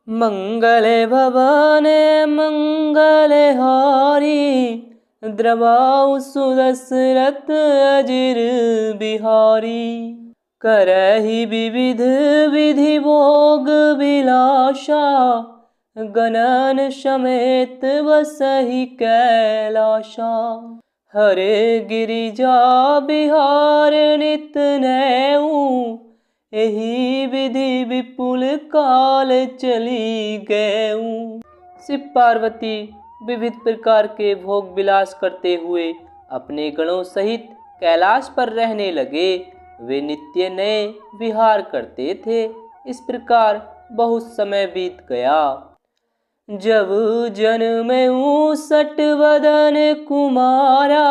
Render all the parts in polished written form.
मंगले भवने मंगले हारी, द्रवाउ सुदशरथ अजिर बिहारी। करहि विविध विधि भोग विलासा, गणन समेत बसहि कैलासा। हरे गिरिजा बिहार नित नैऊ, एहि विधि विपुल काल चली गएऊ। शिव पार्वती विविध प्रकार के भोग विलास करते हुए अपने गणों सहित कैलाश पर रहने लगे। वे नित्य नए विहार करते थे। इस प्रकार बहुत समय बीत गया। जब जन्मेऊ सठ वदन कुमारा,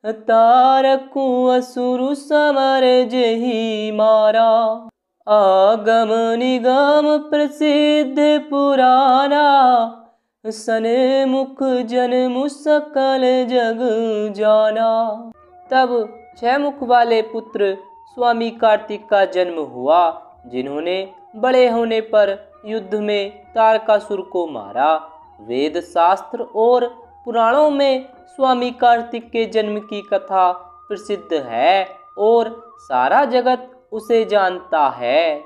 तारकु असुर समर जेहि मारा। आगम निगम प्रसिद्ध पुराना, सन्मुख जन्म सकल जग जाना। तब 6 मुख वाले पुत्र स्वामी कार्तिक का जन्म हुआ, जिन्होंने बड़े होने पर युद्ध में तारकासुर को मारा। वेद शास्त्र और पुराणों में स्वामी कार्तिक के जन्म की कथा प्रसिद्ध है और सारा जगत उसे जानता है।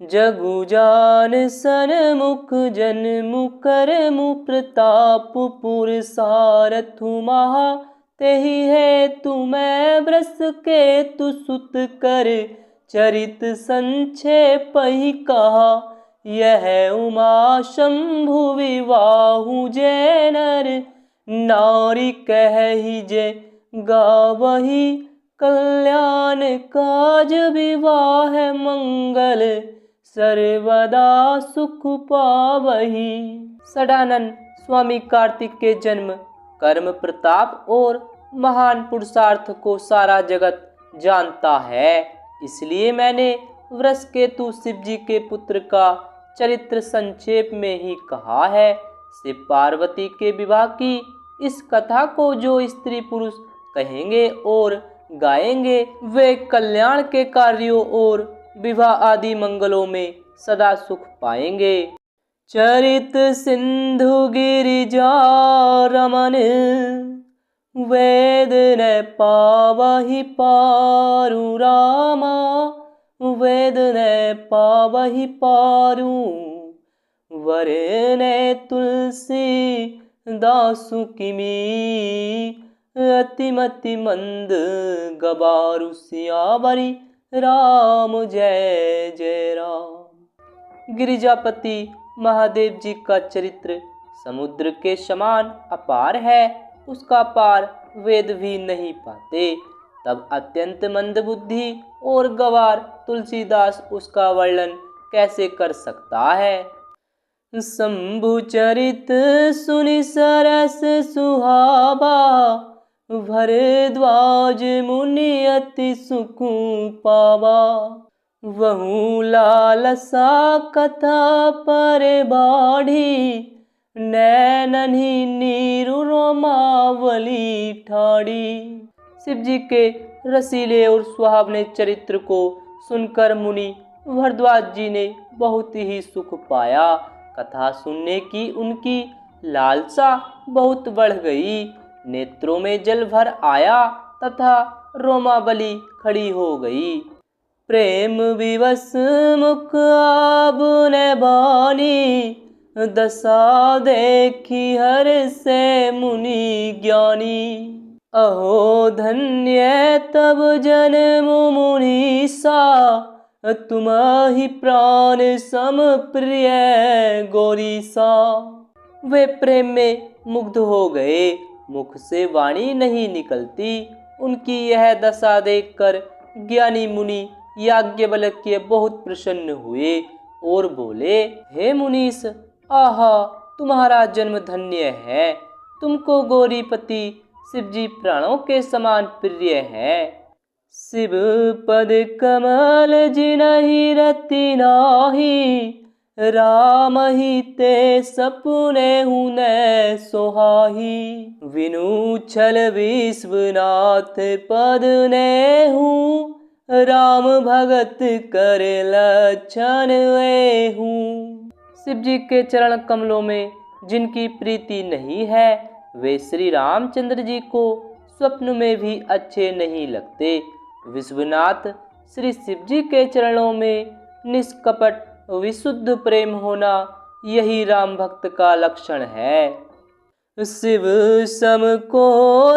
जगु जान सन्मुख जन्मु करमु प्रताप, पुर सारथु महा तेहि है तुम्हें व्रस केतु सुत कर। चरित संक्षेप ही कहा, यह उमा शंभु विवाहु जय नर। नारी कहि जे गावही, कल्याण काज विवाह मंगल। सर्वदा सुख पावही। सडानंद स्वामी कार्तिक के जन्म, कर्म, प्रताप और महान पुरुषार्थ को सारा जगत जानता है। इसलिए मैंने वृषकेतु शिव जी के पुत्र का चरित्र संक्षेप में ही कहा है। शिव पार्वती के विवाह की इस कथा को जो स्त्री पुरुष कहेंगे और गाएंगे, वे कल्याण के कार्यों और विवाह आदि मंगलों में सदा सुख पाएंगे। चरित सिंधु गिरिजा रमन, वेद न पावहि पारु रामा। वेद न पावहि पारु, वर ने तुलसी दासु किमी। अतिमति मंद गबारु सियावरी, राम जय जय राम। गिरिजापति महादेव जी का चरित्र समुद्र के समान अपार है। उसका पार वेद भी नहीं पाते। तब अत्यंत मंदबुद्धि और गवार तुलसीदास उसका वर्णन कैसे कर सकता है। शंभु चरित सुनि सरस सुहावा, भरद्वाज मुनि अति सुख पावा। वहु लालसा कथा पर बाढ़ी, नैनहि नीरु रोमावली ठाड़ी। शिव जी के रसीले और सुहावने चरित्र को सुनकर मुनि भरद्वाज जी ने बहुत ही सुख पाया। कथा सुनने की उनकी लालसा बहुत बढ़ गई। नेत्रों में जल भर आया तथा रोमावली खड़ी हो गई। प्रेम विवश मुख आब ने बानी, दशा देखी हर से मुनि ज्ञानी। अहो धन्य तब जन्म मुनीसा, तुम्हि प्राण सम प्रिय गौरीसा। वे प्रेम में मुग्ध हो गए। मुख से वाणी नहीं निकलती। उनकी यह दशा देखकर ज्ञानी मुनि याज्ञवल्क्य बहुत प्रसन्न हुए और बोले, हे मुनीश, आहा, तुम्हारा जन्म धन्य है। तुमको गौरीपति शिवजी प्राणों के समान प्रिय है। शिव पद कमल जिनहि रति नाही, राम ही ते सपने हुने सोहाही। विनु छल विश्वनाथ पद ने हूँ, राम भगत कर लक्षण एहू। शिव जी के चरण कमलों में जिनकी प्रीति नहीं है वे श्री रामचंद्र जी को स्वप्न में भी अच्छे नहीं लगते। विश्वनाथ श्री शिव जी के चरणों में निष्कपट विशुद्ध प्रेम होना यही राम भक्त का लक्षण है। शिव सम को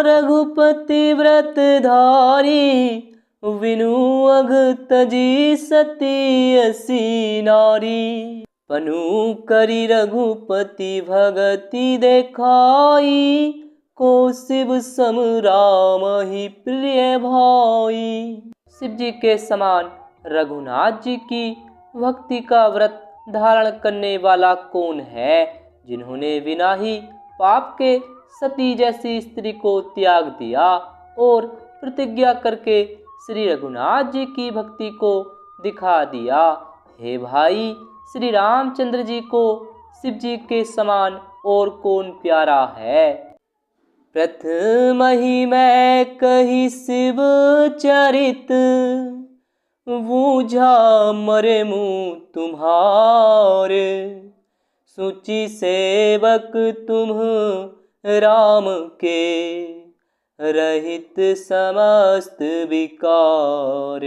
रघुपति व्रत धारी, विनु अघ तजी सती असी नारी। पनु करी रघुपति भगति देखाई, को शिव सम राम ही प्रिय भाई। शिव जी के समान रघुनाथ जी की भक्ति का व्रत धारण करने वाला कौन है, जिन्होंने बिना ही पाप के सती जैसी स्त्री को त्याग दिया और प्रतिज्ञा करके श्री रघुनाथ जी की भक्ति को दिखा दिया। हे भाई, श्री रामचंद्र जी को शिव जी के समान और कौन प्यारा है। प्रथम ही मैं कही शिव चरित, बूझा मरे मुँह तुम्हारे। सूची सेवक तुम राम के, रहित समस्त विकार,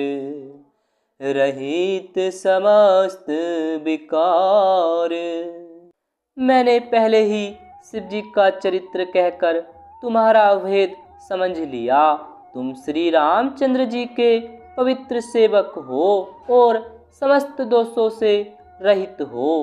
रहित समस्त विकार। मैंने पहले ही शिव जी का चरित्र कहकर तुम्हारा भेद समझ लिया। तुम श्री रामचंद्र जी के पवित्र सेवक हो और समस्त दोषों से रहित हो।